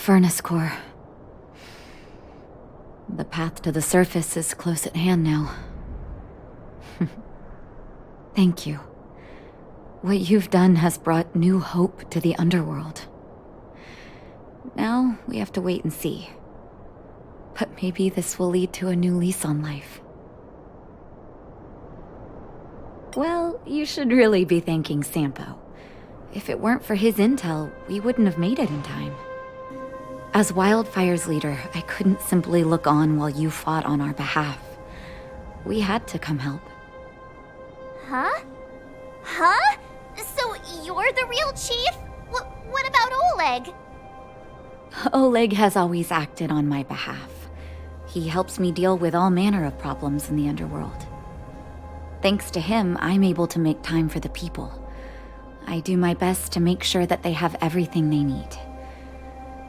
furnace core. The path to the surface is close at hand now. Thank you. What you've done has brought new hope to the underworld. Now, we have to wait and see. But maybe this will lead to a new lease on life. Well, you should really be thanking Sampo. If it weren't for his intel, we wouldn't have made it in time. As Wildfire's leader, I couldn't simply look on while you fought on our behalf. We had to come help. Huh? Huh? So you're the real chief? What about Oleg? Oleg has always acted on my behalf. He helps me deal with all manner of problems in the underworld. Thanks to him, I'm able to make time for the people. I do my best to make sure that they have everything they need.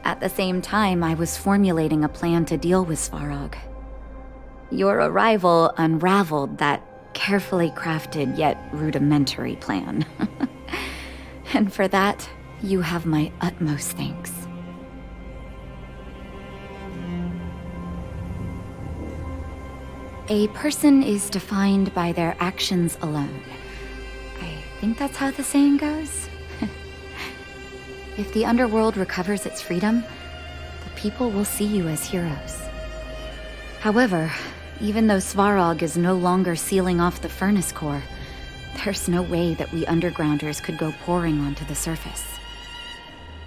At the same time, I was formulating a plan to deal with Svarog. Your arrival unraveled that carefully crafted yet rudimentary plan. And for that, you have my utmost thanks. A person is defined by their actions alone. I think that's how the saying goes. If the underworld recovers its freedom, the people will see you as heroes. However, even though Svarog is no longer sealing off the furnace core, there's no way that we undergrounders could go pouring onto the surface.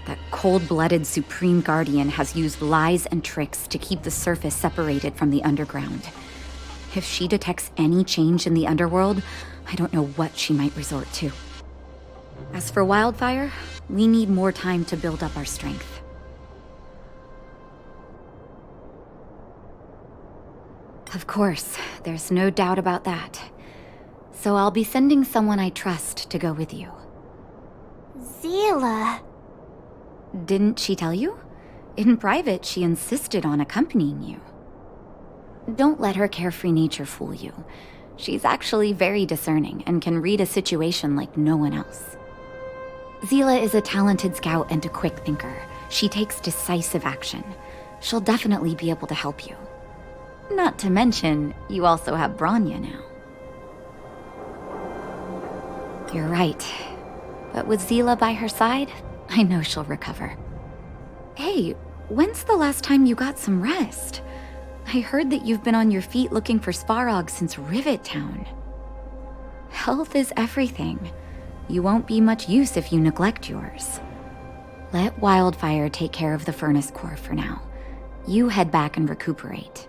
That cold-blooded Supreme Guardian has used lies and tricks to keep the surface separated from the underground. If she detects any change in the underworld, I don't know what she might resort to. As for Wildfire, we need more time to build up our strength. Of course, there's no doubt about that. So I'll be sending someone I trust to go with you. Zila. Didn't she tell you? In private, she insisted on accompanying you. Don't let her carefree nature fool you. She's actually very discerning and can read a situation like no one else. Zila is a talented scout and a quick thinker. She takes decisive action. She'll definitely be able to help you. Not to mention, you also have Branya now. You're right. But with Zila by her side, I know she'll recover. Hey, when's the last time you got some rest? I heard that you've been on your feet looking for Svarog since Rivet Town. Health is everything. You won't be much use if you neglect yours. Let Wildfire take care of the furnace core for now. You head back and recuperate.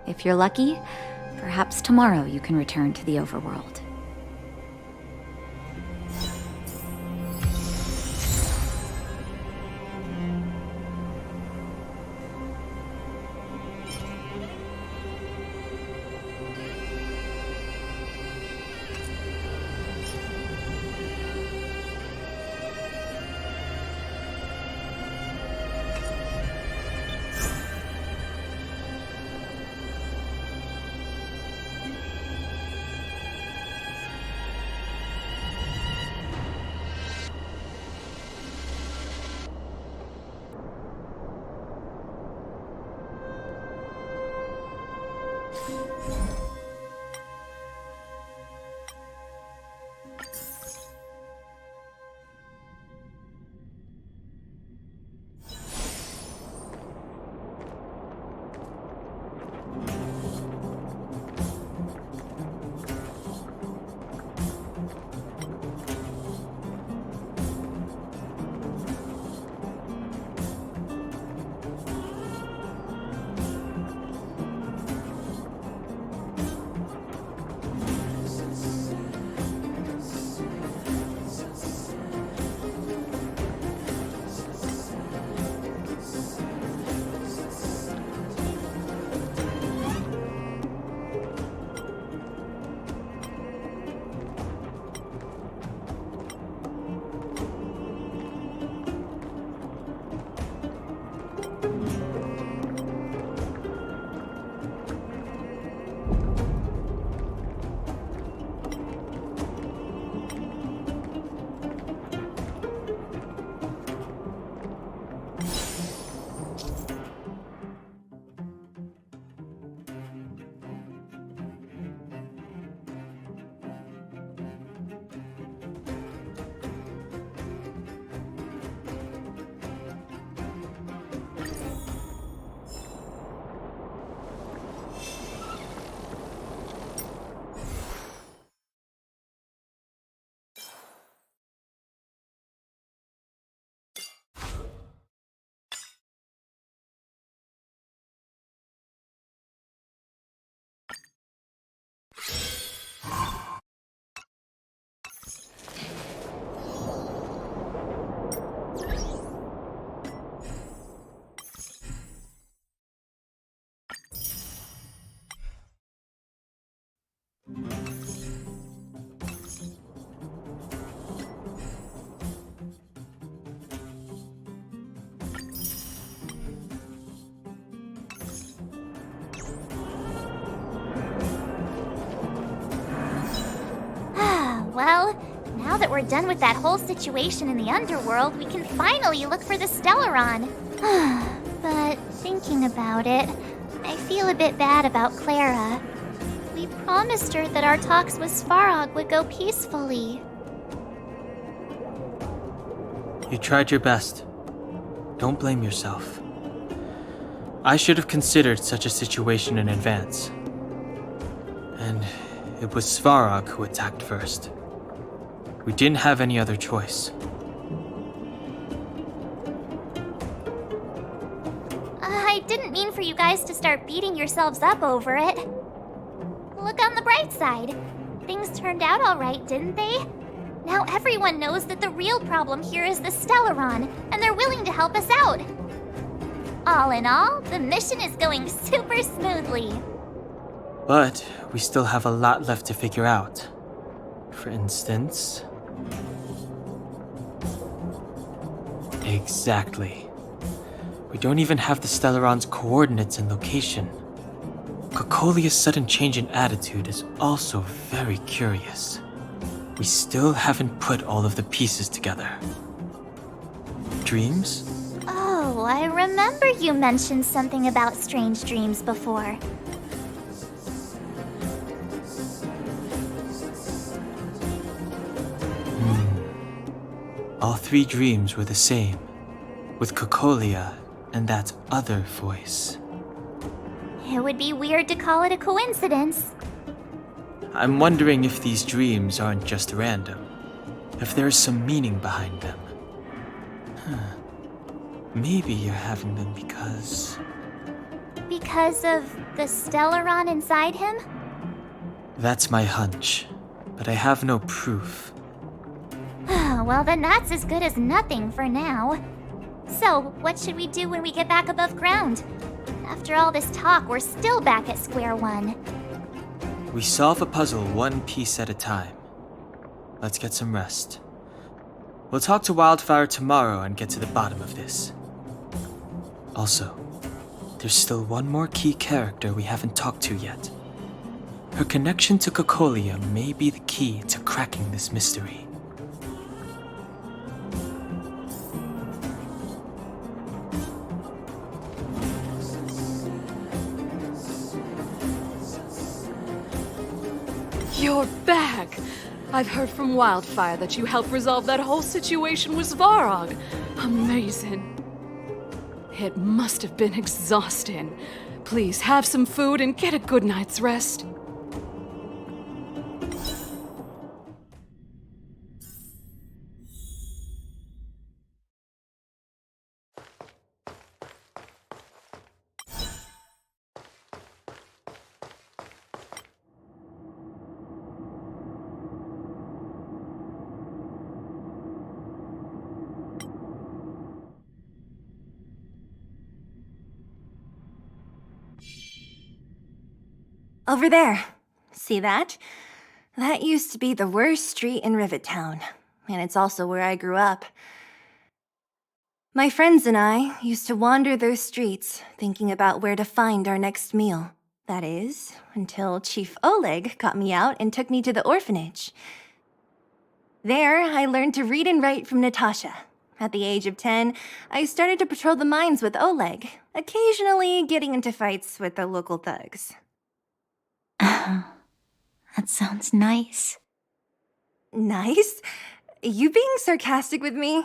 If you're lucky, perhaps tomorrow you can return to the overworld. Well, now that we're done with that whole situation in the underworld, we can finally look for the Stellaron. But thinking about it, I feel a bit bad about Clara. We promised her that our talks with Svarog would go peacefully. You tried your best. Don't blame yourself. I should have considered such a situation in advance. And it was Svarog who attacked first. We didn't have any other choice. I didn't mean for you guys to start beating yourselves up over it. Look on the bright side. Things turned out all right, didn't they? Now everyone knows that the real problem here is the Stellaron, and they're willing to help us out. All in all, the mission is going super smoothly. But we still have a lot left to figure out. For instance... Exactly. We don't even have the Stellaron's coordinates and location. Cocolia's sudden change in attitude is also very curious. We still haven't put all of the pieces together. Dreams? Oh, I remember you mentioned something about strange dreams before. All three dreams were the same, with Cocolia and that other voice. It would be weird to call it a coincidence. I'm wondering if these dreams aren't just random, if there's some meaning behind them. Maybe you're having them because... Because of the Stellaron inside him? That's my hunch, but I have no proof. Well, then that's as good as nothing for now. So, what should we do when we get back above ground? After all this talk, we're still back at square one. We solve a puzzle one piece at a time. Let's get some rest. We'll talk to Wildfire tomorrow and get to the bottom of this. Also, there's still one more key character we haven't talked to yet. Her connection to Cocolia may be the key to cracking this mystery. You're back! I've heard from Wildfire that you helped resolve that whole situation with Svarog. Amazing. It must have been exhausting. Please have some food and get a good night's rest. Over there. See that? That used to be the worst street in Rivet Town, and it's also where I grew up. My friends and I used to wander those streets, thinking about where to find our next meal. That is, until Chief Oleg got me out and took me to the orphanage. There, I learned to read and write from Natasha. At the age of 10, I started to patrol the mines with Oleg, occasionally getting into fights with the local thugs. That sounds nice. Nice? You being sarcastic with me?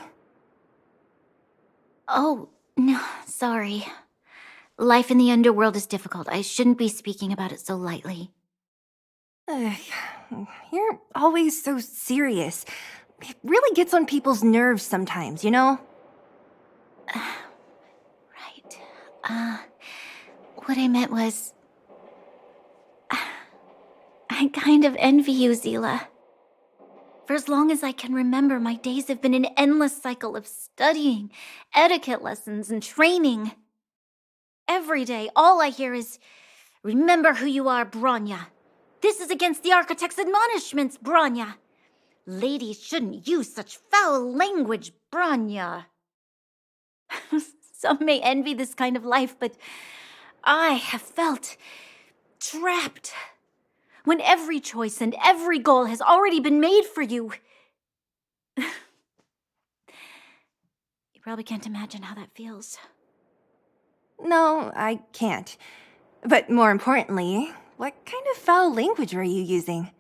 Oh, no, sorry. Life in the underworld is difficult. I shouldn't be speaking about it so lightly. You're always so serious. It really gets on people's nerves sometimes, you know? Right. What I meant was... I kind of envy you, Zila. For as long as I can remember, my days have been an endless cycle of studying, etiquette lessons, and training. Every day, all I hear is, "Remember who you are, Bronya. This is against the Architect's admonishments, Bronya. Ladies shouldn't use such foul language, Bronya." Some may envy this kind of life, but I have felt trapped. when every choice and every goal has already been made for you. You probably can't imagine how that feels. No, I can't. But more importantly, what kind of foul language were you using?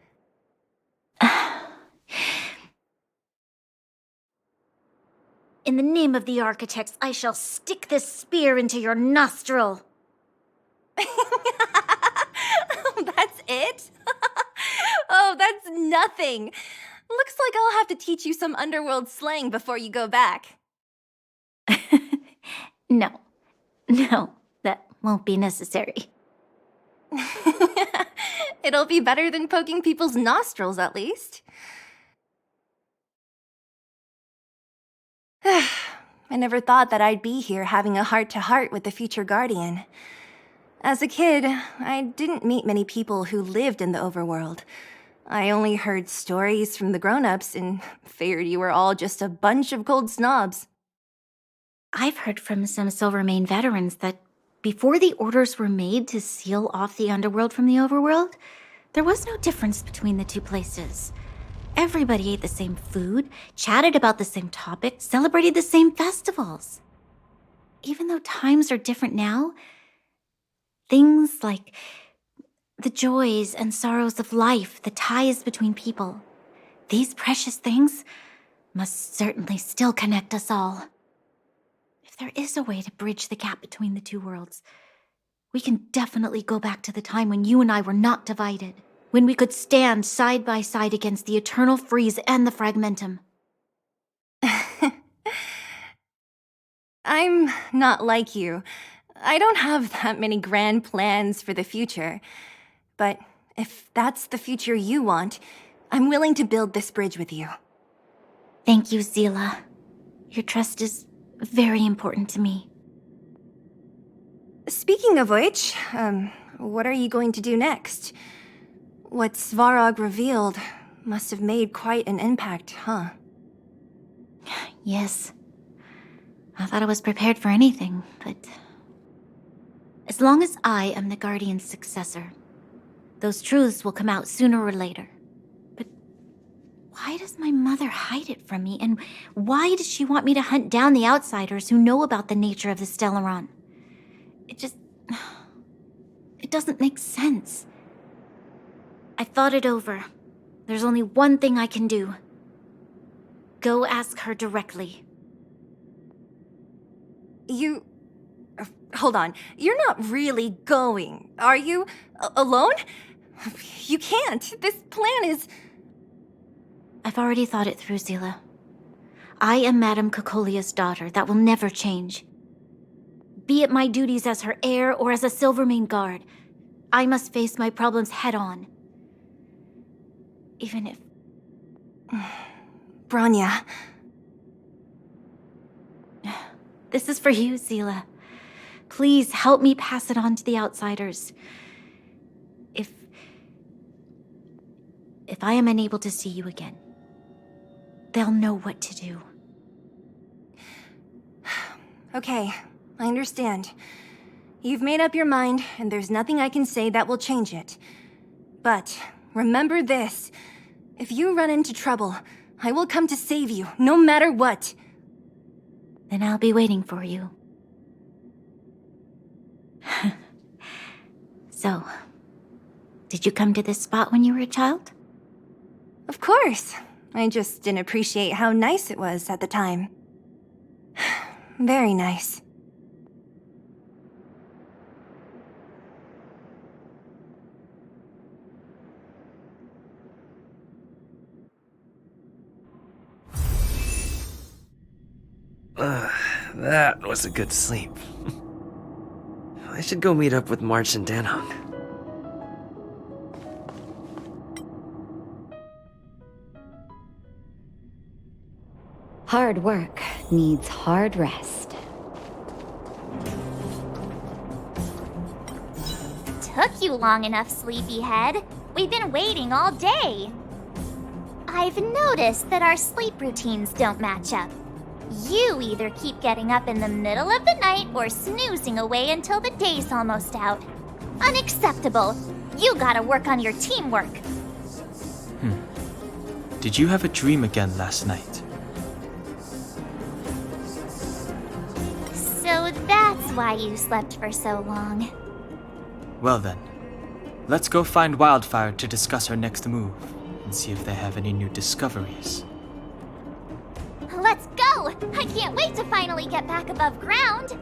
In the name of the architects, I shall stick this spear into your nostril. That's it? Oh, that's nothing. Looks like I'll have to teach you some underworld slang before you go back. No, that won't be necessary. It'll be better than poking people's nostrils, at least. I never thought that I'd be here having a heart-to-heart with the future Guardian. As a kid, I didn't meet many people who lived in the overworld. I only heard stories from the grown-ups and figured you were all just a bunch of cold snobs. I've heard from some Silvermane veterans that before the orders were made to seal off the underworld from the overworld, there was no difference between the two places. Everybody ate the same food, chatted about the same topics, celebrated the same festivals. Even though times are different now, things like the joys and sorrows of life, the ties between people, these precious things must certainly still connect us all. If there is a way to bridge the gap between the two worlds, we can definitely go back to the time when you and I were not divided, when we could stand side by side against the eternal freeze and the fragmentum. I'm not like you. I don't have that many grand plans for the future. But if that's the future you want, I'm willing to build this bridge with you. Thank you, Zila. Your trust is very important to me. Speaking of which, what are you going to do next? What Svarog revealed must have made quite an impact, huh? Yes. I thought I was prepared for anything, but as long as I am the Guardian's successor, those truths will come out sooner or later. But why does my mother hide it from me, and why does she want me to hunt down the outsiders who know about the nature of the Stellaron? It doesn't make sense. I thought it over. There's only one thing I can do. Go ask her directly. Hold on. You're not really going, are you? Alone? You can't. This plan is... I've already thought it through, Zila. I am Madame Cocolia's daughter. That will never change. Be it my duties as her heir or as a Silvermane guard, I must face my problems head-on. Even if... Branya. This is for you, Zila. Please help me pass it on to the outsiders. If I am unable to see you again, they'll know what to do. Okay, I understand. You've made up your mind, and there's nothing I can say that will change it. But remember this. If you run into trouble, I will come to save you, no matter what. Then I'll be waiting for you. So, did you come to this spot when you were a child? Of course. I just didn't appreciate how nice it was at the time. Very nice. That was a good sleep. I should go meet up with March and Danhong. Hard work needs hard rest. Took you long enough, sleepyhead. We've been waiting all day. I've noticed that our sleep routines don't match up. You either keep getting up in the middle of the night or snoozing away until the day's almost out. Unacceptable. You gotta work on your teamwork. Did you have a dream again last night? So that's why you slept for so long. Well then, let's go find Wildfire to discuss our next move and see if they have any new discoveries. Let's go! I can't wait to finally get back above ground!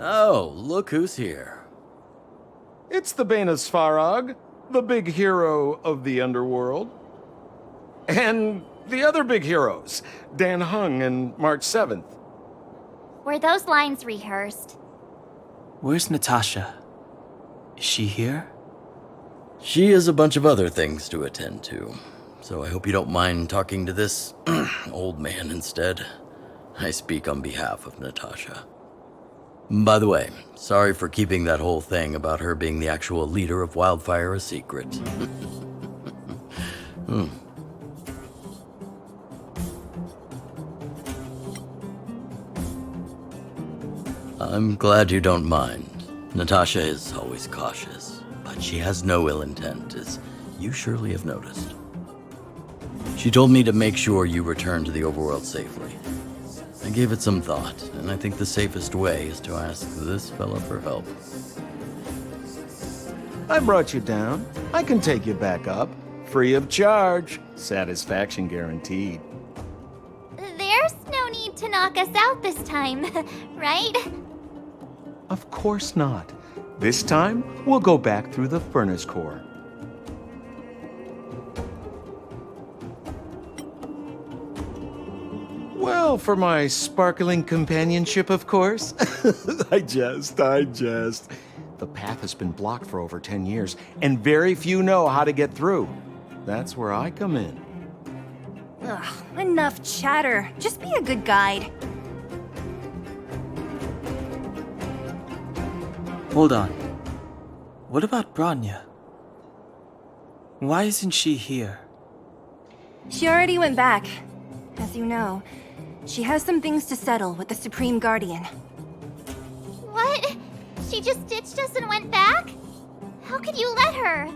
Oh, look who's here. It's the Bane of Svarog, the big hero of the underworld. And the other big heroes, Dan Hung and March 7th. Were those lines rehearsed? Where's Natasha? Is she here? She has a bunch of other things to attend to, so I hope you don't mind talking to this old man instead. I speak on behalf of Natasha. By the way, sorry for keeping that whole thing about her being the actual leader of Wildfire a secret. I'm glad you don't mind. Natasha is always cautious, but she has no ill intent, as you surely have noticed. She told me to make sure you return to the overworld safely. I gave it some thought, and I think the safest way is to ask this fella for help. I brought you down. I can take you back up. Free of charge. Satisfaction guaranteed. There's no need to knock us out this time, right? Of course not. This time, we'll go back through the furnace core. Well, for my sparkling companionship, of course. I jest. The path has been blocked for over 10 years, and very few know how to get through. That's where I come in. Ugh, enough chatter. Just be a good guide. Hold on. What about Branya? Why isn't she here? She already went back. As you know, she has some things to settle with the Supreme Guardian. What? She just ditched us and went back? How could you let her?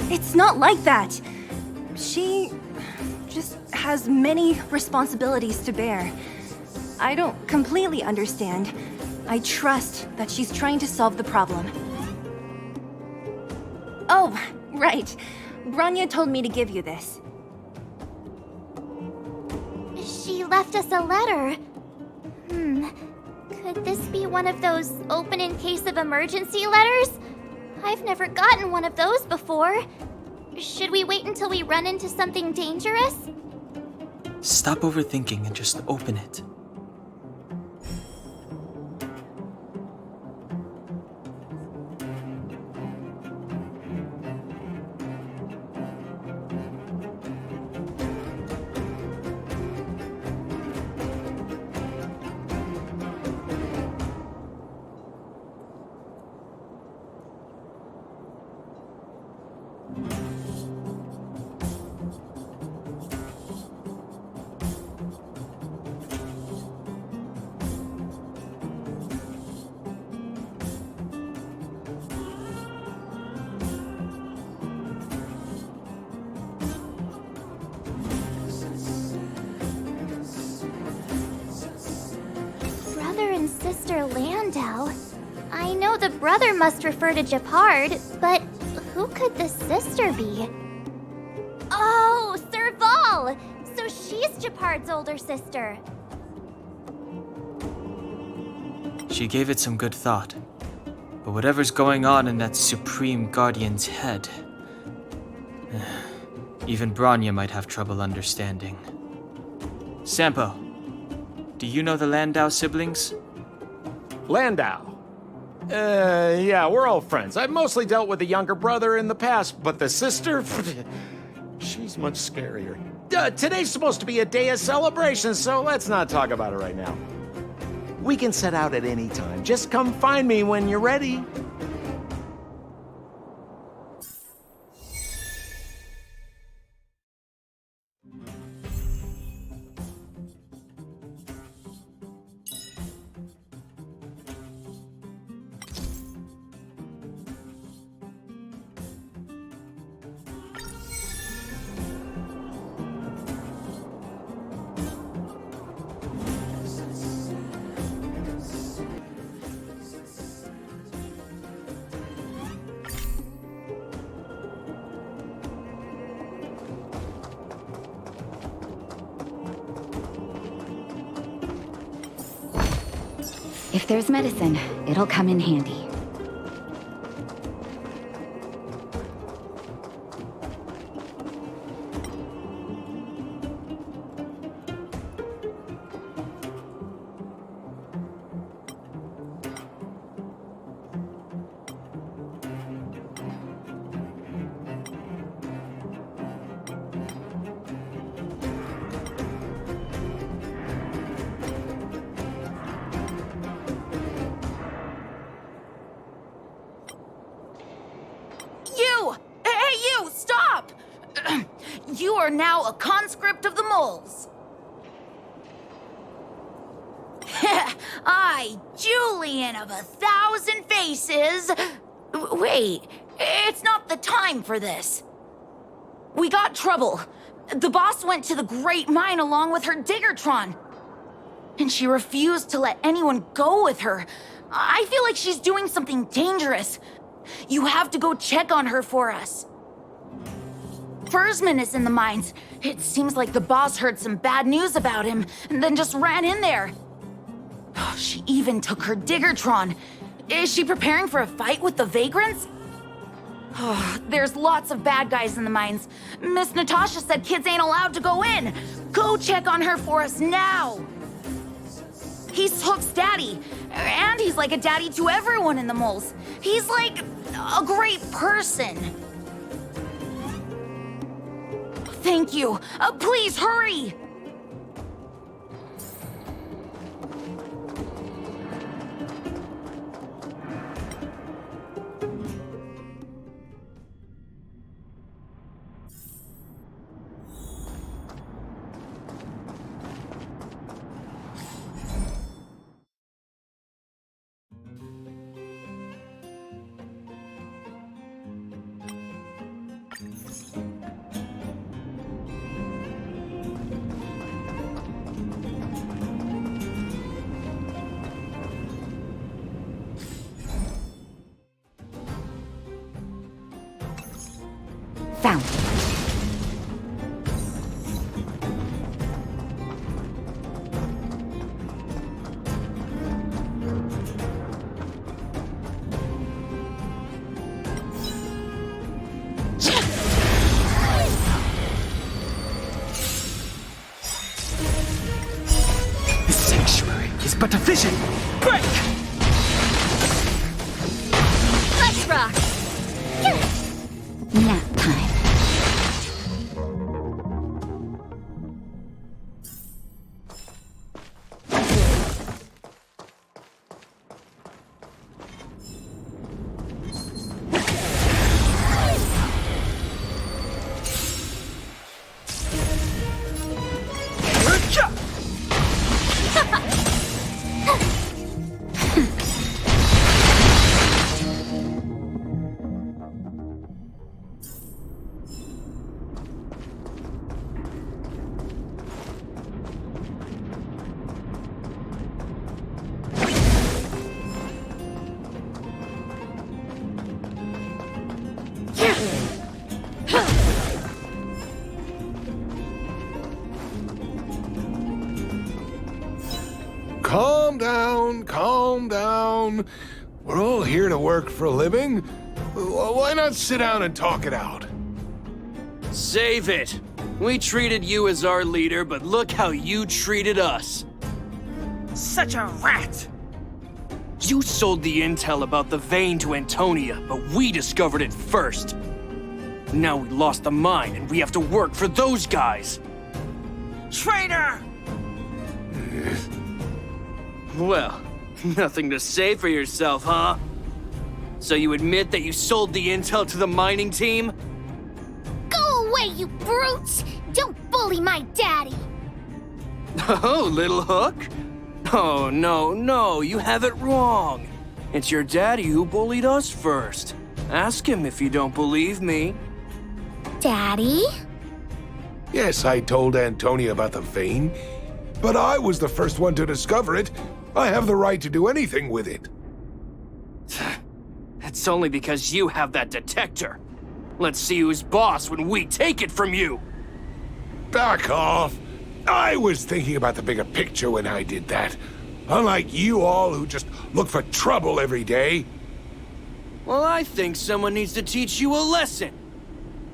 It's not like that. She just has many responsibilities to bear. I don't completely understand. I trust that she's trying to solve the problem. Oh, right. Branya told me to give you this. She left us a letter. Could this be one of those open in case of emergency letters? I've never gotten one of those before. Should we wait until we run into something dangerous? Stop overthinking and just open it. Sister Landau. I know the brother must refer to Japard, but who could the sister be? Oh, Serval! So she's Japard's older sister. She gave it some good thought. But whatever's going on in that Supreme Guardian's head, even Branya might have trouble understanding. Sampo, do you know the Landau siblings? Landau. Yeah, we're old friends. I've mostly dealt with the younger brother in the past, but the sister, she's much scarier. Today's supposed to be a day of celebration, so let's not talk about it right now. We can set out at any time. Just come find me when you're ready. If there's medicine, it'll come in handy. You are now a conscript of the moles. I, Julian of 1,000 faces. Wait, it's not the time for this. We got trouble. The boss went to the Great Mine along with her Diggertron. And she refused to let anyone go with her. I feel like she's doing something dangerous. You have to go check on her for us. Fursman is in the mines. It seems like the boss heard some bad news about him and then just ran in there. She even took her Diggertron. Is she preparing for a fight with the Vagrants? There's lots of bad guys in the mines. Miss Natasha said kids ain't allowed to go in. Go check on her for us now. He's Hook's daddy, and he's like a daddy to everyone in the moles. He's like a great person. Thank you. Please hurry. Found. This sanctuary is but a vision. Break! Let's rock! Nap time. Calm down. We're all here to work for a living. Why not sit down and talk it out? Save it. We treated you as our leader, but look how you treated us. Such a rat! You sold the intel about the vein to Antonia, but we discovered it first. Now we lost the mine, and we have to work for those guys. Traitor! Well, nothing to say for yourself, huh? So you admit that you sold the intel to the mining team? Go away, you brutes! Don't bully my daddy! Oh, little hook? Oh, no, you have it wrong. It's your daddy who bullied us first. Ask him if you don't believe me. Daddy? Yes, I told Antonia about the vein, but I was the first one to discover it. I have the right to do anything with it. That's only because you have that detector. Let's see who's boss when we take it from you. Back off. I was thinking about the bigger picture when I did that. Unlike you all who just look for trouble every day. Well, I think someone needs to teach you a lesson.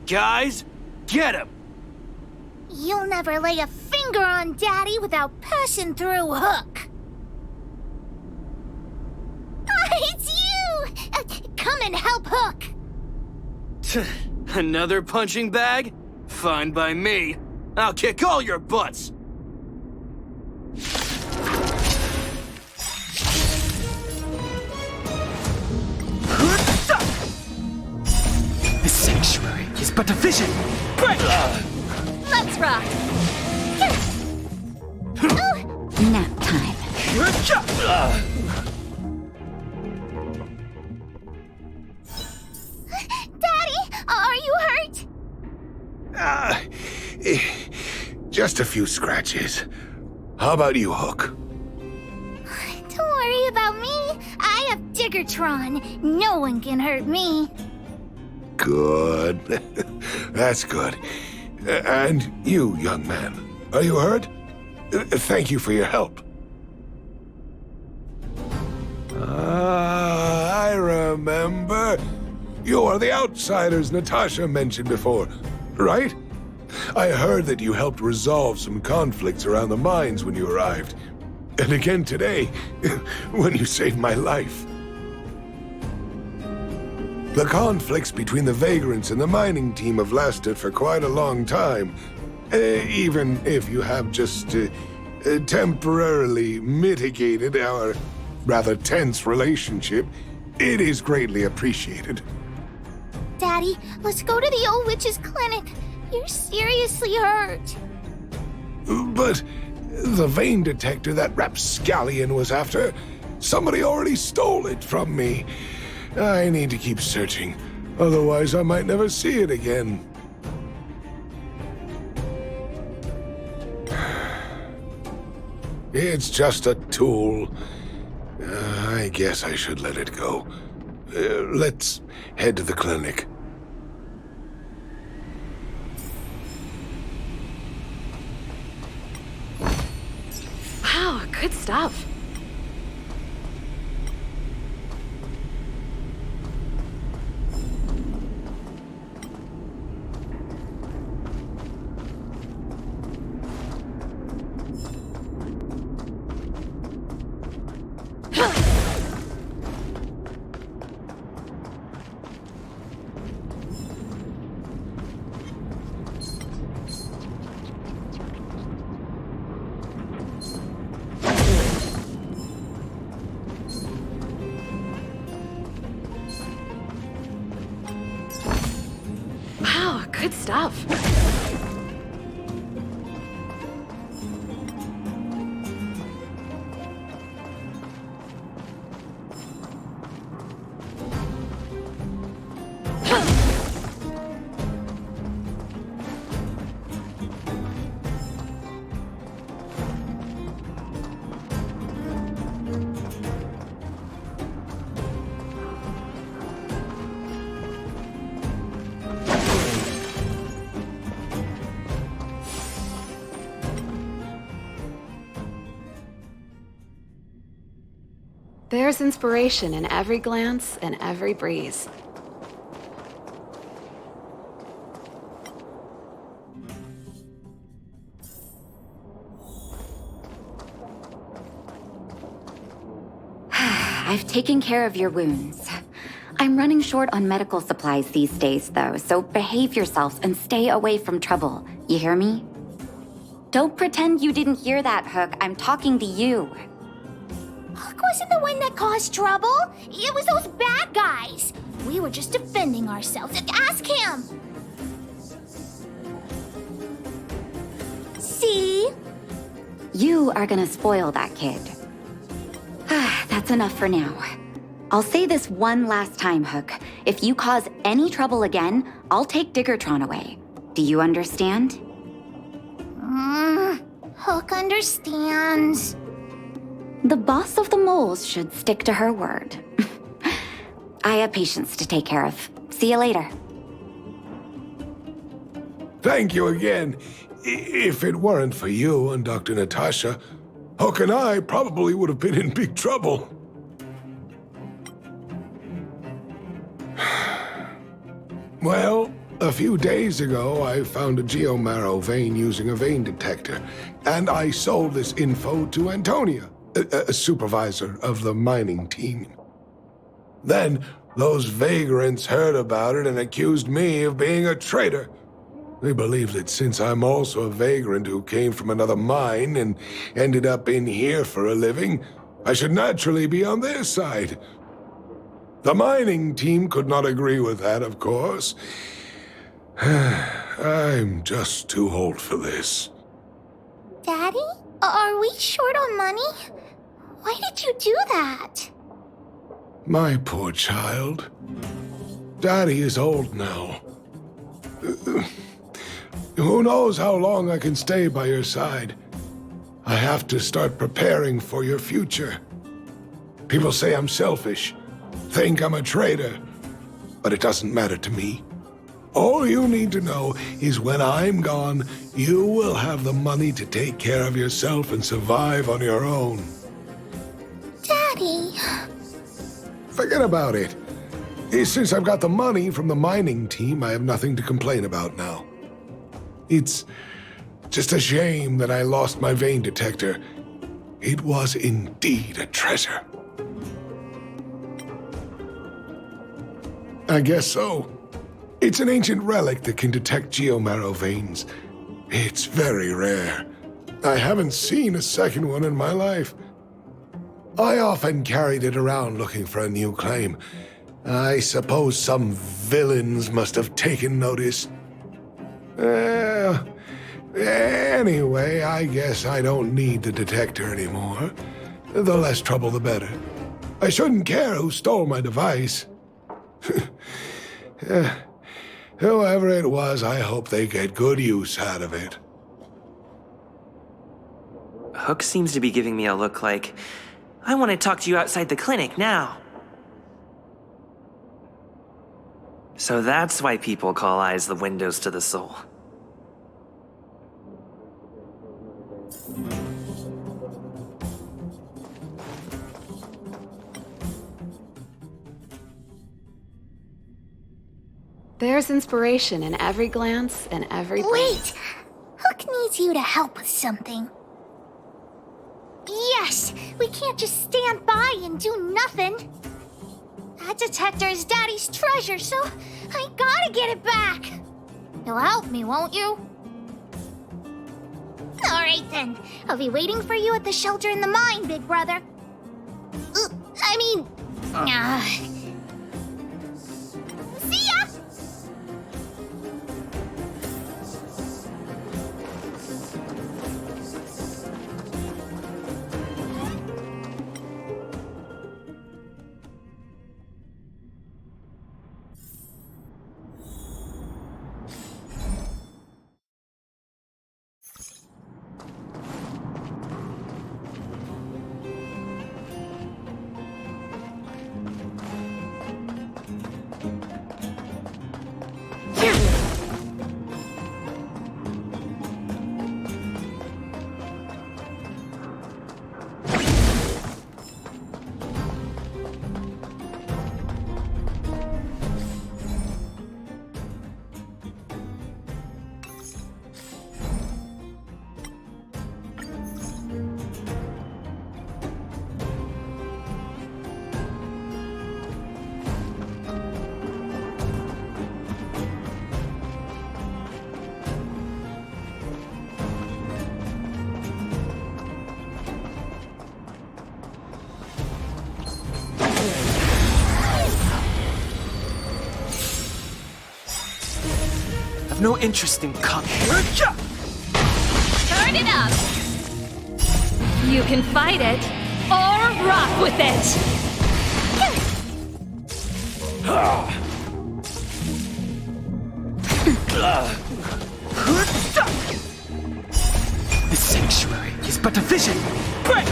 Guys, get him! You'll never lay a finger on Daddy without passing through Hook. It's you! Come and help Hook! Another punching bag? Fine by me. I'll kick all your butts! The sanctuary is but a vision. Let's rock! Nap time. Daddy, are you hurt? Just a few scratches. How about you, Hook? Don't worry about me. I have Diggertron. No one can hurt me. Good. That's good. And you, young man, are you hurt? Thank you for your help. I remember. You are the outsiders Natasha mentioned before, right? I heard that you helped resolve some conflicts around the mines when you arrived. And again today, when you saved my life. The conflicts between the vagrants and the mining team have lasted for quite a long time. Even if you have just temporarily mitigated our rather tense relationship, it is greatly appreciated. Daddy, let's go to the old witch's clinic. You're seriously hurt. But the vein detector that rapscallion was after, somebody already stole it from me. I need to keep searching, otherwise I might never see it again. It's just a tool. I guess I should let it go. Let's head to the clinic. Wow, good stuff. Wow, good stuff. There's inspiration in every glance and every breeze. I've taken care of your wounds. I'm running short on medical supplies these days, though, so behave yourself and stay away from trouble. You hear me? Don't pretend you didn't hear that, Hook. I'm talking to you. Hook wasn't the one that caused trouble. It was those bad guys. We were just defending ourselves. Ask him. See? You are gonna spoil that kid. That's enough for now. I'll say this one last time, Hook. If you cause any trouble again, I'll take Diggertron away. Do you understand? Hook understands. The boss of the moles should stick to her word. I have patients to take care of. See you later. Thank you again. If it weren't for you and Dr. Natasha, Hook and I probably would have been in big trouble. Well, a few days ago, I found a geomarrow vein using a vein detector, and I sold this info to Antonia, a supervisor of the mining team. Then, those vagrants heard about it and accused me of being a traitor. They believe that since I'm also a vagrant who came from another mine and ended up in here for a living, I should naturally be on their side. The mining team could not agree with that, of course. I'm just too old for this. Daddy? Are we short on money? Why did you do that? My poor child. Daddy is old now. Who knows how long I can stay by your side? I have to start preparing for your future. People say I'm selfish, think I'm a traitor, but it doesn't matter to me. All you need to know is when I'm gone, you will have the money to take care of yourself and survive on your own. Daddy. Forget about it. Since I've got the money from the mining team, I have nothing to complain about now. It's just a shame that I lost my vein detector. It was indeed a treasure. I guess so. It's an ancient relic that can detect geomarrow veins. It's very rare. I haven't seen a second one in my life. I often carried it around looking for a new claim. I suppose some villains must have taken notice. Anyway, I guess I don't need the detector anymore. The less trouble, the better. I shouldn't care who stole my device. Whoever it was, I hope they get good use out of it. Hook seems to be giving me a look like, I want to talk to you outside the clinic now. So that's why people call eyes the windows to the soul. There's inspiration in every glance and every breath. Wait! Hook needs you to help with something. Yes! We can't just stand by and do nothing. That detector is Daddy's treasure, so I gotta get it back. You'll help me, won't you? Alright then. I'll be waiting for you at the shelter in the mine, big brother. See ya! have no interest in Turn it up! You can fight it, or rock with it! The sanctuary is but a vision. Break!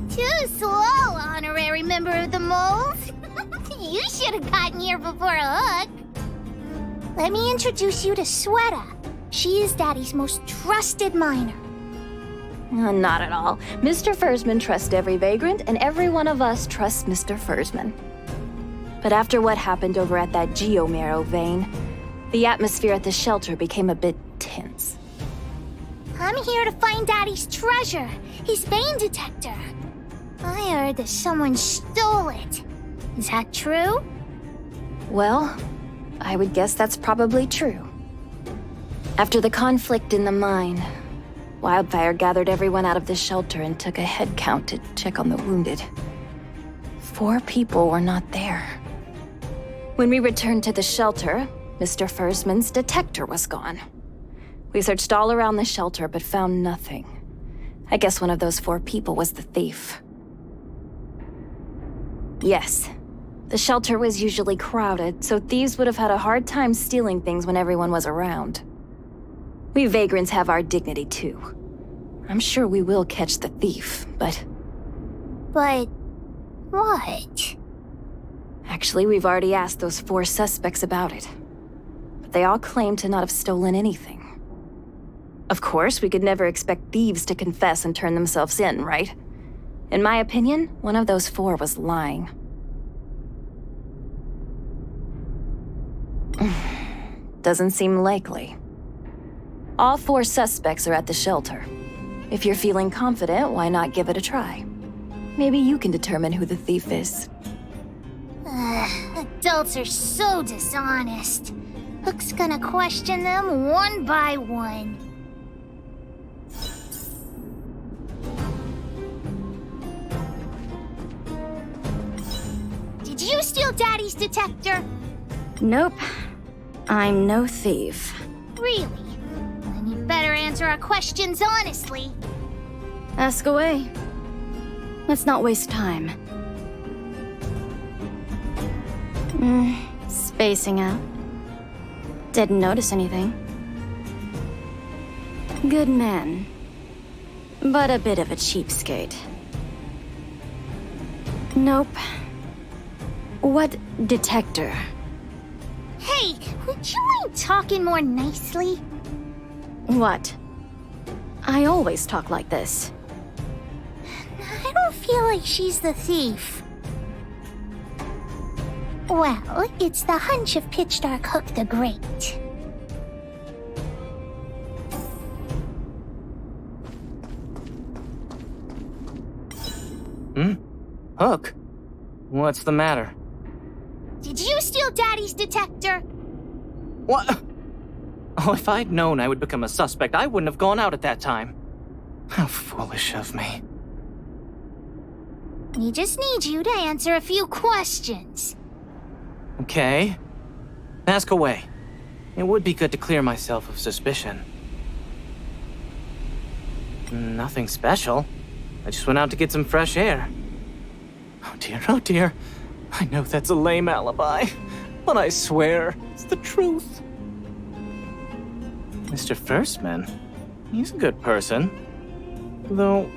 Too slow, honorary member of the mold. You should have gotten here before Hook. Let me introduce you to Sweta. She is Daddy's most trusted miner. Not at all. Mr. Fursman trusts every vagrant, and every one of us trusts Mr. Fursman. But after what happened over at that Geomarrow vein, the atmosphere at the shelter became a bit tense. I'm here to find Daddy's treasure, his vein detector. I heard that someone stole it. Is that true? Well, I would guess that's probably true. After the conflict in the mine, Wildfire gathered everyone out of the shelter and took a head count to check on the wounded. 4 people were not there. When we returned to the shelter, Mr. Fursman's detector was gone. We searched all around the shelter but found nothing. I guess one of those 4 people was the thief. Yes, the shelter was usually crowded, so thieves would have had a hard time stealing things when everyone was around. We vagrants have our dignity too. I'm sure we will catch the thief, but... But... what? Actually, we've already asked those 4 suspects about it. But they all claim to not have stolen anything. Of course, we could never expect thieves to confess and turn themselves in, right? In my opinion, one of those 4 was lying. Doesn't seem likely. All 4 suspects are at the shelter. If you're feeling confident, why not give it a try? Maybe you can determine who the thief is. Adults are so dishonest. Hook's gonna question them one by one. Did you steal Daddy's detector? Nope. I'm no thief. Really? Then you better answer our questions honestly. Ask away. Let's not waste time. Spacing out. Didn't notice anything. Good man. But a bit of a cheapskate. Nope. What detector? Hey, would you mind talking more nicely? What? I always talk like this. I don't feel like she's the thief. Well, it's the hunch of Pitch Dark Hook the Great. Hook? What's the matter? Did you steal Daddy's detector? What? Oh, if I'd known I would become a suspect, I wouldn't have gone out at that time. How foolish of me. We just need you to answer a few questions. Okay. Ask away. It would be good to clear myself of suspicion. Nothing special. I just went out to get some fresh air. Oh dear. I know that's a lame alibi, but I swear it's the truth. Mr. Fursman, he's a good person. Though...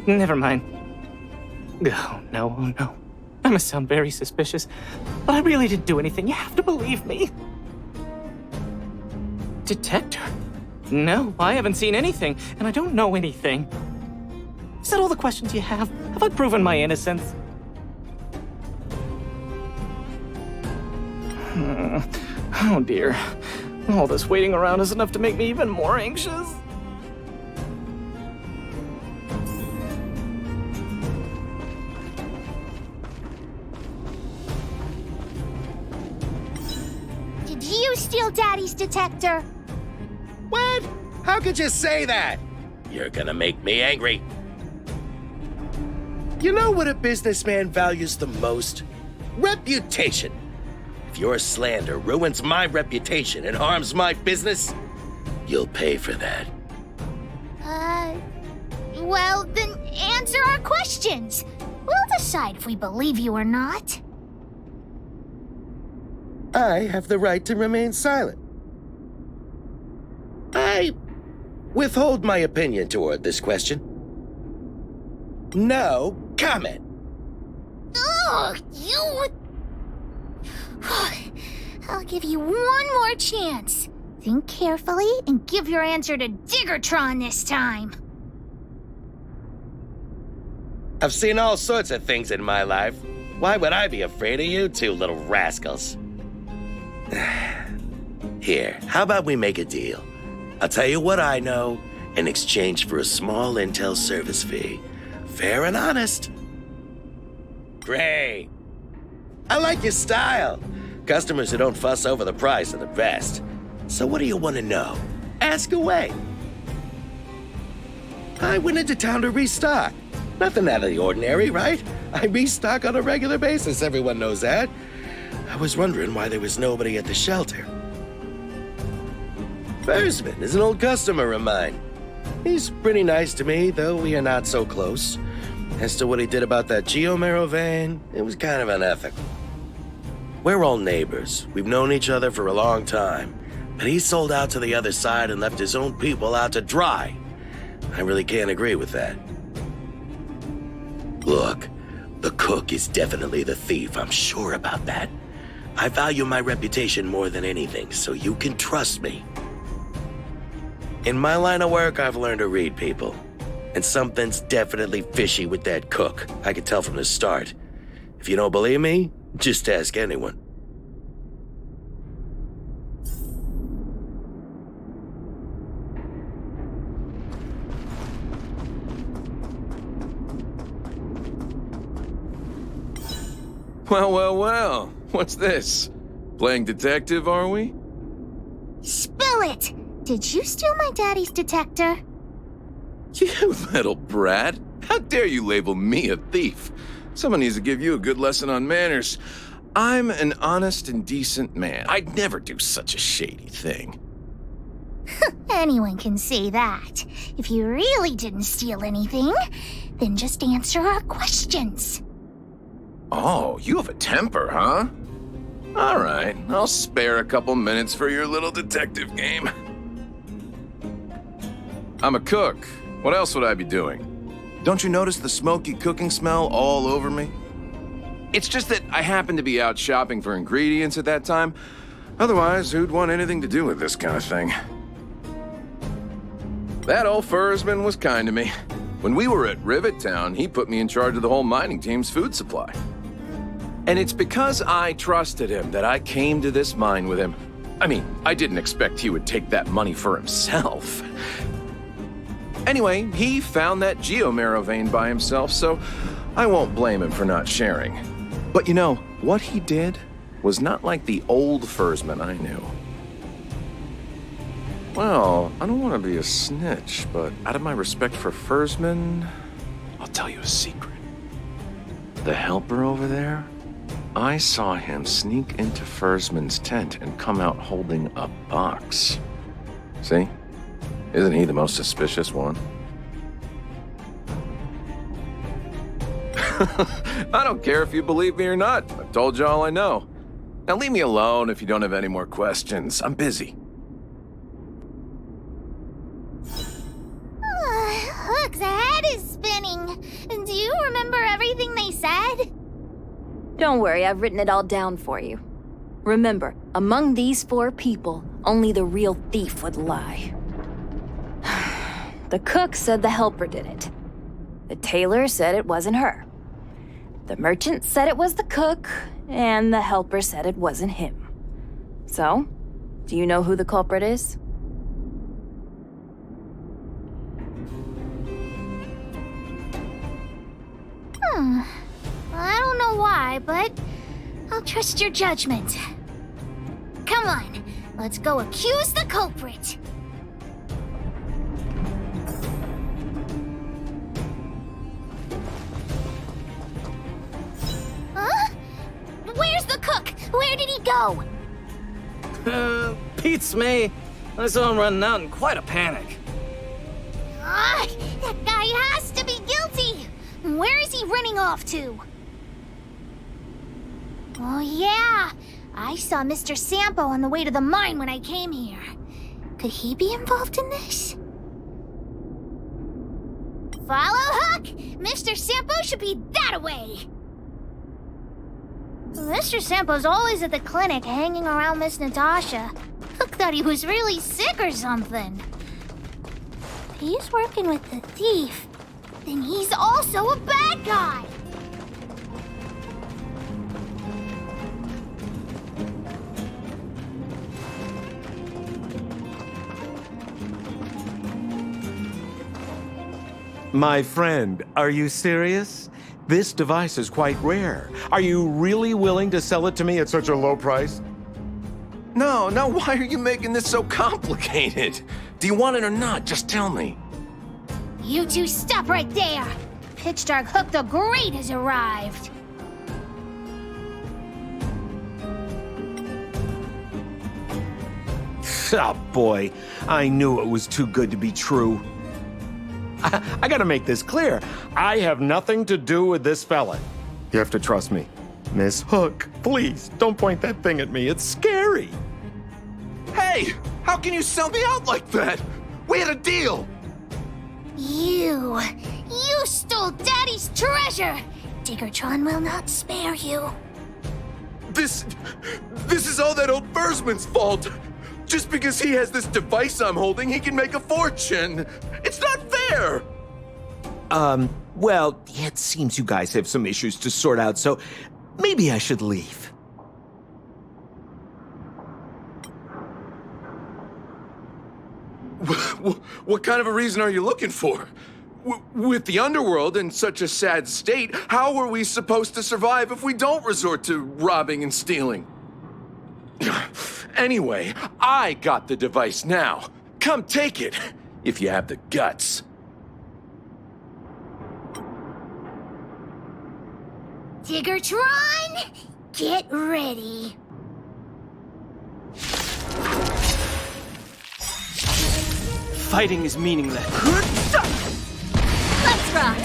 never mind. Oh, no. I must sound very suspicious, but I really didn't do anything. You have to believe me. Detector? No, I haven't seen anything, and I don't know anything. Is that all the questions you have? Have I proven my innocence? Oh dear. All this waiting around is enough to make me even more anxious. Did you steal Daddy's detector? What? How could you say that? You're gonna make me angry. You know what a businessman values the most? Reputation. If your slander ruins my reputation and harms my business, you'll pay for that. Well, then answer our questions. We'll decide if we believe you or not. I have the right to remain silent. I withhold my opinion toward this question. No comment. Ugh, you... I'll give you one more chance. Think carefully and give your answer to Diggertron this time. I've seen all sorts of things in my life. Why would I be afraid of you two little rascals? Here, how about we make a deal? I'll tell you what I know in exchange for a small intel service fee. Fair and honest. Great. I like your style. Customers who don't fuss over the price are the best. So what do you want to know? Ask away. I went into town to restock. Nothing out of the ordinary, right? I restock on a regular basis, everyone knows that. I was wondering why there was nobody at the shelter. Fursman is an old customer of mine. He's pretty nice to me, though we are not so close. As to what he did about that Geomero vein, it was kind of unethical. We're all neighbors. We've known each other for a long time. But he sold out to the other side and left his own people out to dry. I really can't agree with that. Look, the cook is definitely the thief, I'm sure about that. I value my reputation more than anything, so you can trust me. In my line of work, I've learned to read people. And something's definitely fishy with that cook. I could tell from the start. If you don't believe me, just ask anyone. Well. What's this? Playing detective, are we? Spill it! Did you steal my daddy's detector? You little brat. How dare you label me a thief? Someone needs to give you a good lesson on manners. I'm an honest and decent man. I'd never do such a shady thing. Anyone can say that. If you really didn't steal anything, then just answer our questions. Oh, you have a temper, huh? All right, I'll spare a couple minutes for your little detective game. I'm a cook. What else would I be doing? Don't you notice the smoky cooking smell all over me? It's just that I happened to be out shopping for ingredients at that time. Otherwise, who'd want anything to do with this kind of thing? That old Fursman was kind to me. When we were at Rivet Town, he put me in charge of the whole mining team's food supply. And it's because I trusted him that I came to this mine with him. I mean, I didn't expect he would take that money for himself. Anyway, he found that Geomero vein by himself, so I won't blame him for not sharing. But you know, what he did was not like the old Fursman I knew. Well, I don't want to be a snitch, but out of my respect for Fursman, I'll tell you a secret. The helper over there, I saw him sneak into Fursman's tent and come out holding a box. See? Isn't he the most suspicious one? I don't care if you believe me or not. I've told you all I know. Now leave me alone if you don't have any more questions. I'm busy. Hook's head is spinning. Do you remember everything they said? Don't worry, I've written it all down for you. Remember, among these 4 people, only the real thief would lie. The cook said the helper did it. The tailor said it wasn't her. The merchant said it was the cook, and the helper said it wasn't him. So, do you know who the culprit is? I don't know why, but I'll trust your judgment. Come on, let's go accuse the culprit. Huh? Where's the cook? Where did he go? Beats me. I saw him running out in quite a panic. That guy has to be guilty. Where is he running off to? Oh yeah, I saw Mr. Sampo on the way to the mine when I came here. Could he be involved in this? Follow Hook! Mr. Sampo should be that-a-way! Mr. Sampo's always at the clinic hanging around Miss Natasha. Hook thought he was really sick or something. If he's working with the thief, then he's also a bad guy! My friend, are you serious? This device is quite rare. Are you really willing to sell it to me at such a low price? No, why are you making this so complicated? Do you want it or not? Just tell me. You two stop right there! Pitch Dark Hook the Great has arrived! Oh boy, I knew it was too good to be true. I gotta make this clear. I have nothing to do with this fella. You have to trust me. Miss Hook, please, don't point that thing at me. It's scary. Hey, how can you sell me out like that? We had a deal. You stole Daddy's treasure! Diggertron will not spare you. This is all that old Bursman's fault. Just because he has this device I'm holding, he can make a fortune. It's not fair! Well, it seems you guys have some issues to sort out, so maybe I should leave. What kind of a reason are you looking for? With the underworld in such a sad state, how are we supposed to survive if we don't resort to robbing and stealing? Anyway, I got the device now. Come take it, if you have the guts. Diggertron, get ready. Fighting is meaningless. Let's rock!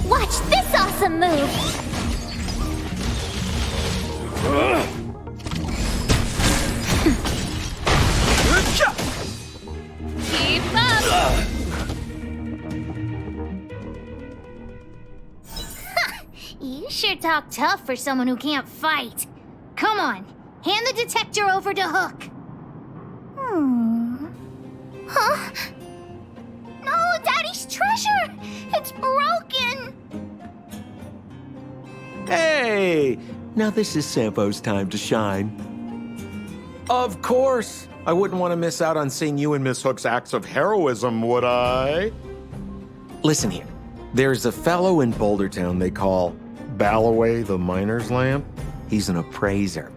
Watch this awesome move! Keep up! You sure talk tough for someone who can't fight. Come on, hand the detector over to Hook. Huh? No, Daddy's treasure! It's broken! Hey! Now this is Sampo's time to shine. Of course! I wouldn't want to miss out on seeing you and Miss Hook's acts of heroism, would I? Listen here. There's a fellow in Bouldertown they call Balloway the Miner's Lamp. He's an appraiser.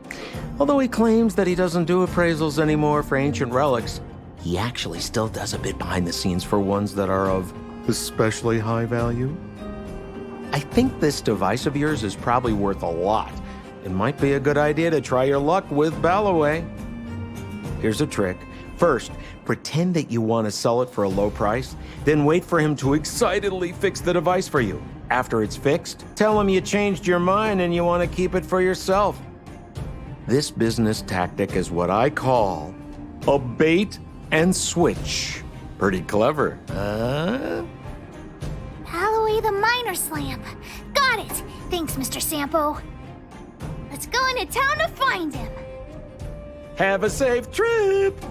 Although he claims that he doesn't do appraisals anymore for ancient relics, he actually still does a bit behind the scenes for ones that are of especially high value. I think this device of yours is probably worth a lot. It might be a good idea to try your luck with Balloway. Here's a trick. First, pretend that you want to sell it for a low price, then wait for him to excitedly fix the device for you. After it's fixed, tell him you changed your mind and you want to keep it for yourself. This business tactic is what I call a bait and switch. Pretty clever, huh? Balloway the Miner's Lamp. Got it! Thanks, Mr. Sampo. Let's go into town to find him. Have a safe trip!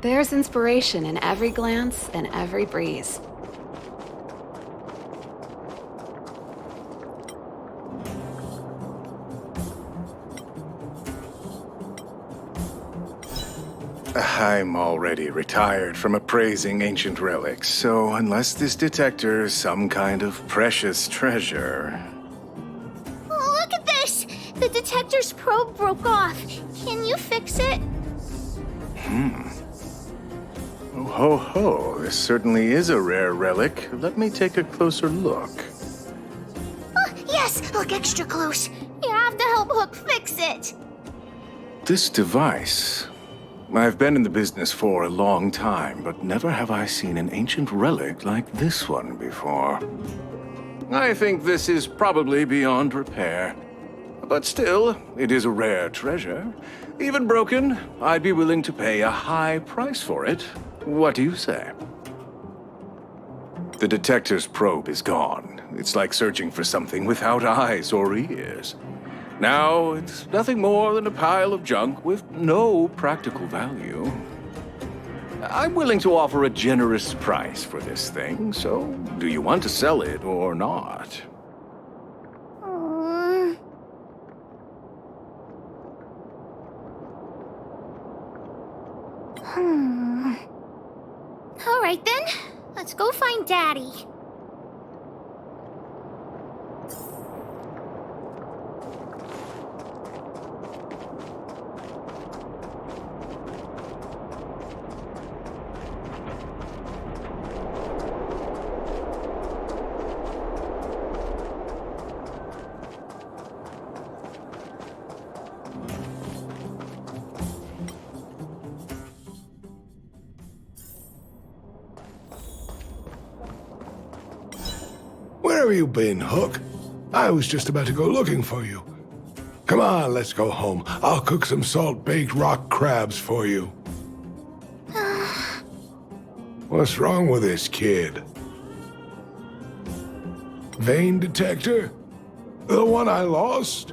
There's inspiration in every glance and every breeze. I'm already retired from appraising ancient relics, so unless this detector is some kind of precious treasure... Oh, look at this! The detector's probe broke off. Can you fix it? Oh ho ho, this certainly is a rare relic. Let me take a closer look. Oh, yes! Look extra close. You have to help Hook fix it. This device... I've been in the business for a long time, but never have I seen an ancient relic like this one before. I think this is probably beyond repair. But still, it is a rare treasure. Even broken, I'd be willing to pay a high price for it. What do you say? The detector's probe is gone. It's like searching for something without eyes or ears. Now, it's nothing more than a pile of junk with no practical value. I'm willing to offer a generous price for this thing, so do you want to sell it or not? All right then, let's go find Daddy. Where have you been, Hook? I was just about to go looking for you. Come on, let's go home. I'll cook some salt-baked rock crabs for you. What's wrong with this kid? Vein detector? The one I lost?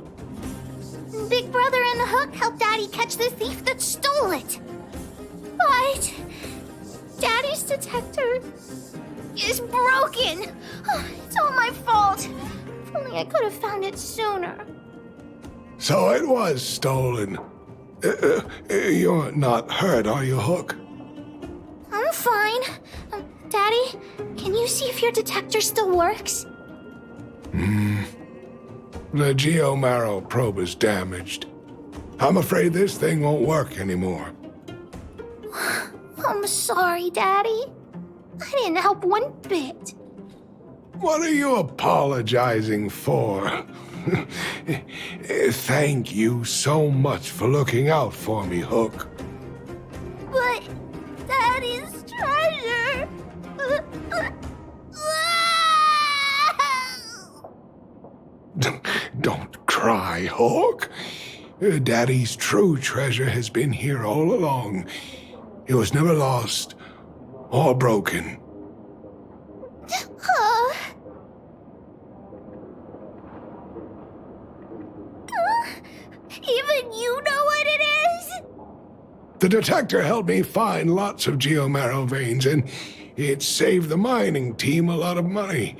Big Brother and Hook helped Daddy catch the thief that stole it. But Daddy's detector is broken. It's all my fault. If only I could have found it sooner. So it was stolen. You're not hurt, are you, Hook? I'm fine. Daddy, can you see if your detector still works? The geomarrow probe is damaged. I'm afraid this thing won't work anymore. I'm sorry, Daddy. I didn't help one bit. What are you apologizing for? Thank you so much for looking out for me, Hook. But Daddy's treasure... Don't cry, Hook. Daddy's true treasure has been here all along. It was never lost or broken. Even you know what it is? The detector helped me find lots of geomarrow veins, and it saved the mining team a lot of money.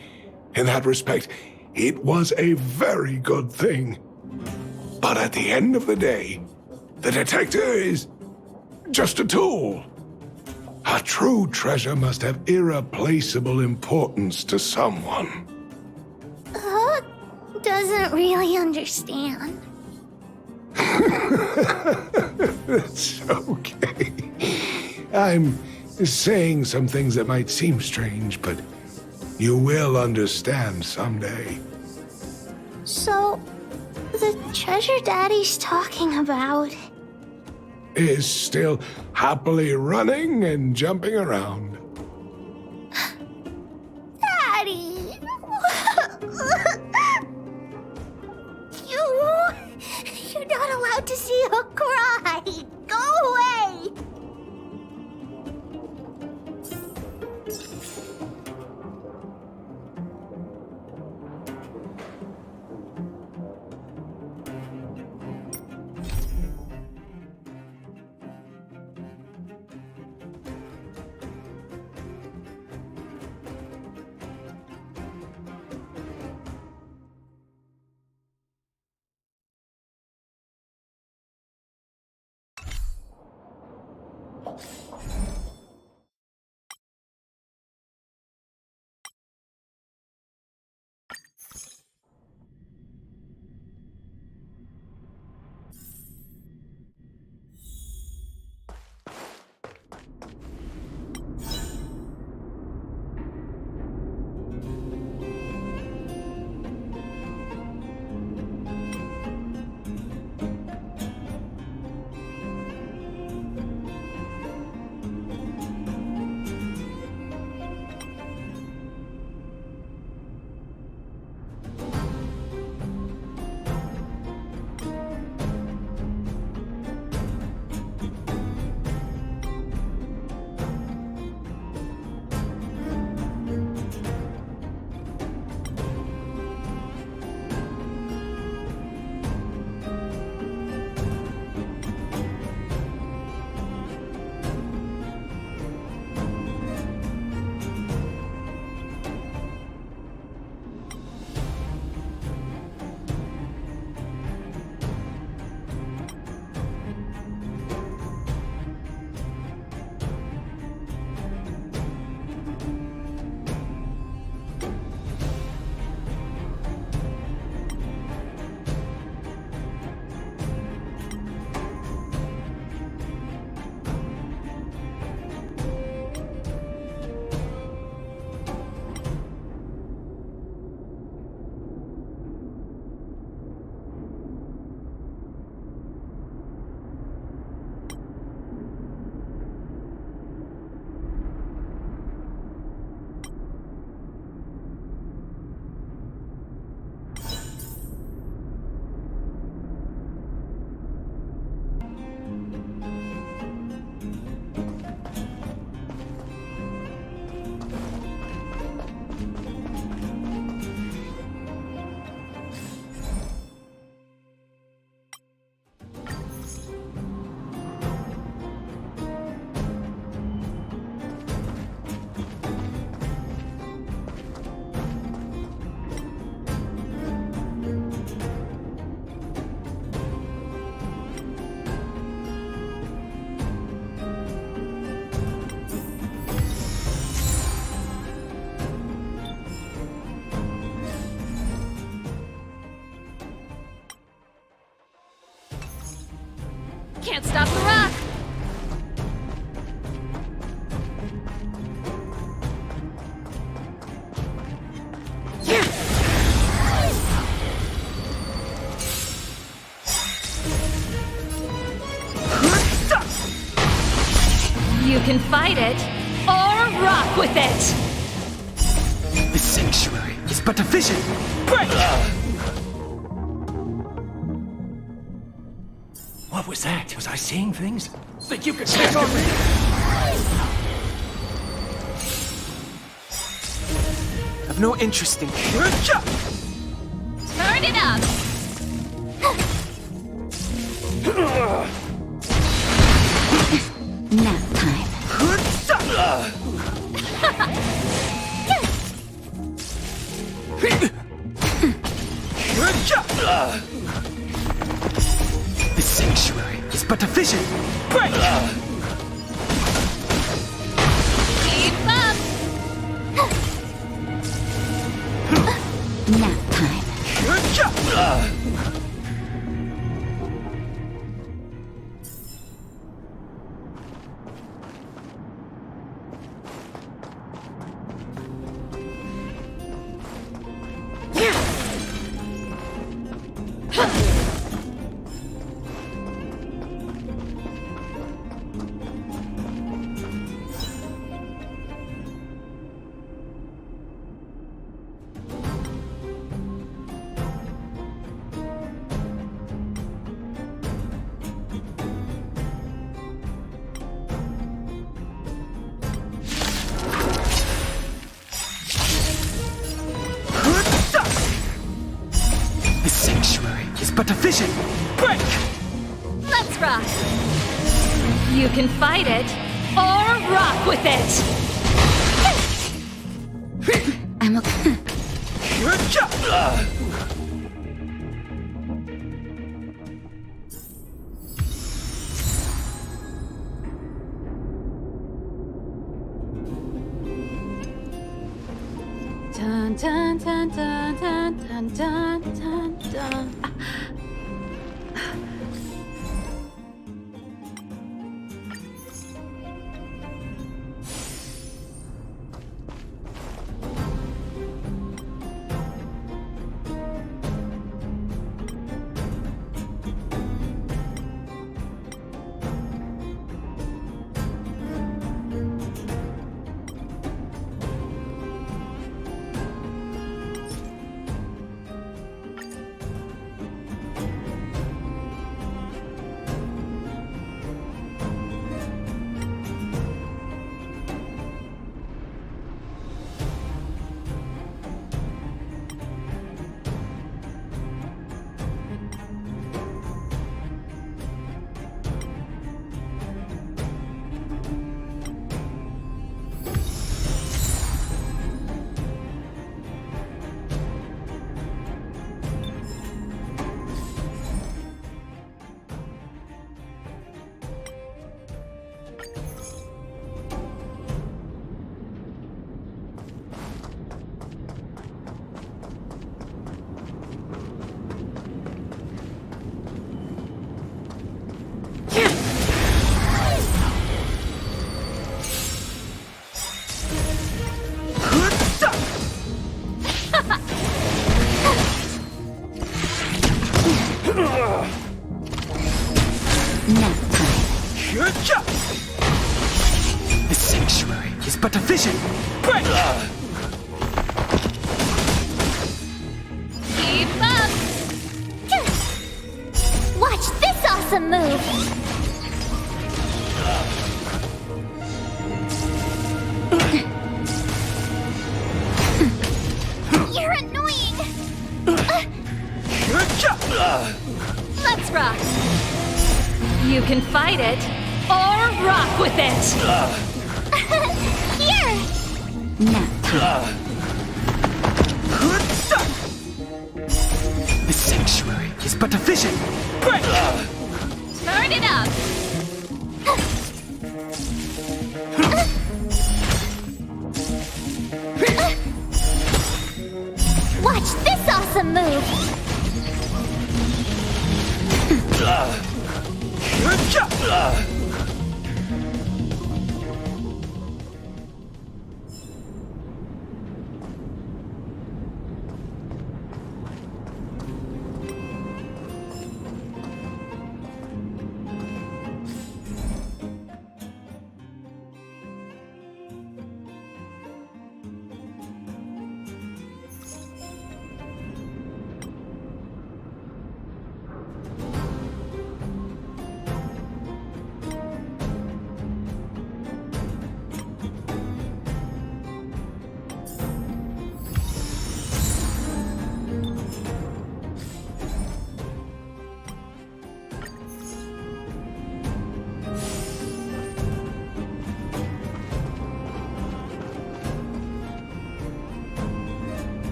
In that respect, it was a very good thing. But at the end of the day, the detector is just a tool. A true treasure must have irreplaceable importance to someone. Hook doesn't really understand. It's okay. I'm saying some things that might seem strange, but you will understand someday. So, the treasure Daddy's talking about is still happily running and jumping around. Daddy! You're not allowed to see Hook cry! Go away! can fight it, or rock with it! The sanctuary is but a vision! Break! What was that? Was I seeing things? Think you could take on me? I've no interest in... Turn it up! Nap time. The sanctuary is but a vision! Break! Keep up! Nap time. The sanctuary is but a vision! Break! Let's rock! You can fight it, or rock with it! I'm okay. Dun dun dun dun dun dun dun dun dun. Nap time. The sanctuary is but a vision! Break! Keep up! Watch this awesome move! You're annoying! Let's rock! You can fight it, or rock with it! Here! Nap time. The sanctuary is but a vision! Break! Turn it up! Watch this awesome move!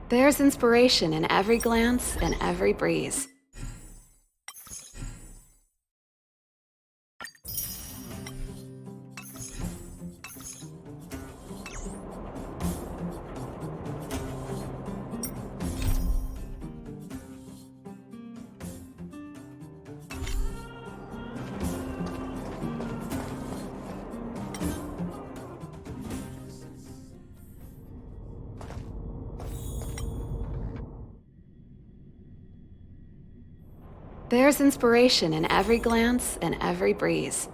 There's inspiration in every glance and every breeze. There's inspiration in every glance and every breeze.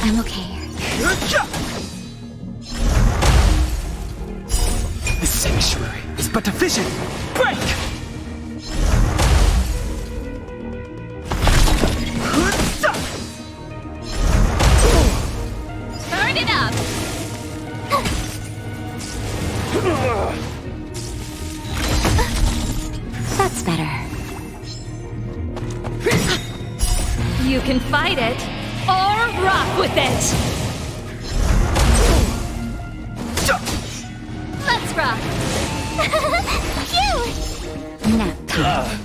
I'm okay. The sanctuary is but a vision. Break! Turn it up! That's better. You can fight it, or rock with it! Let's rock! Cute! Nap time.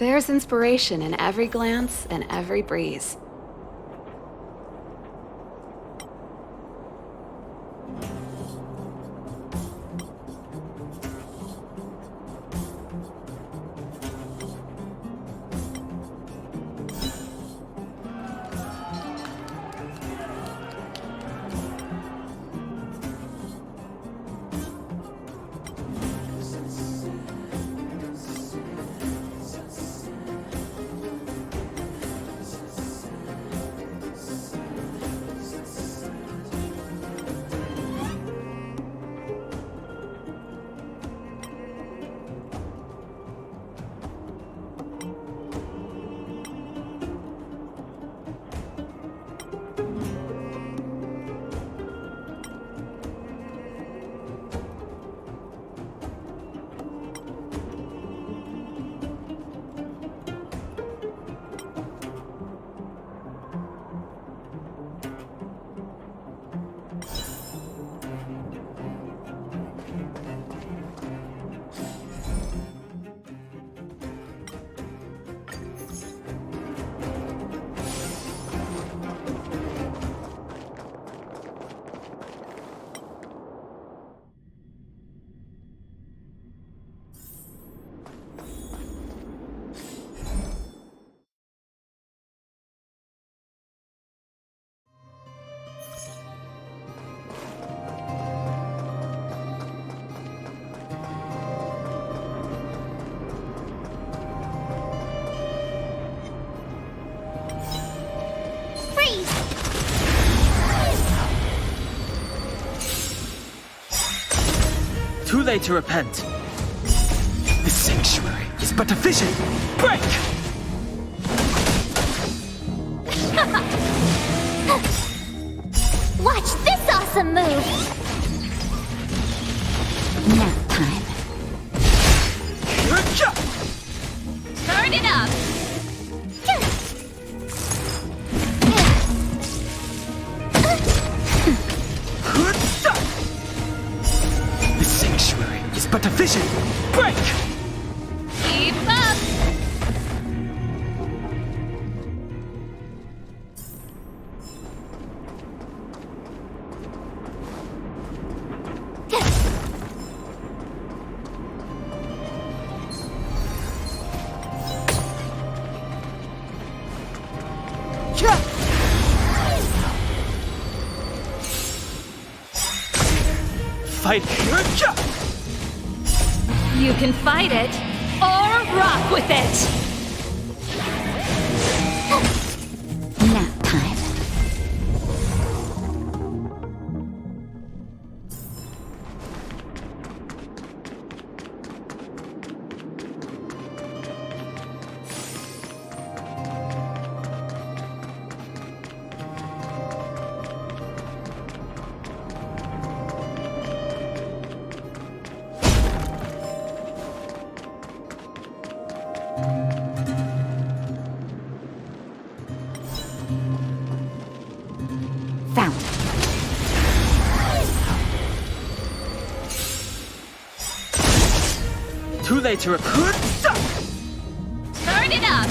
There's inspiration in every glance and every breeze. Too late to repent. The sanctuary is but a vision. Break! Watch this awesome move! Nap time. Turn it up! The sanctuary is but a vision. Break! Keep up! Fight! You can fight it, or rock with it! Nap time. Found. Too late to recruit. Turn it up!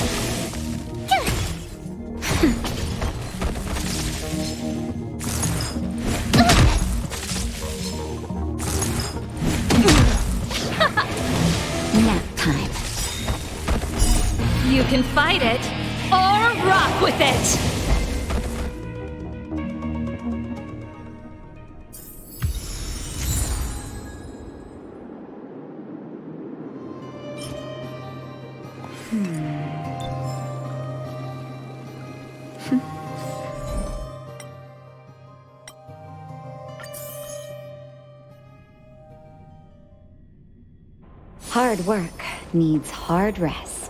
Nap time. You can fight it, or rock with it! Hard work needs hard rest.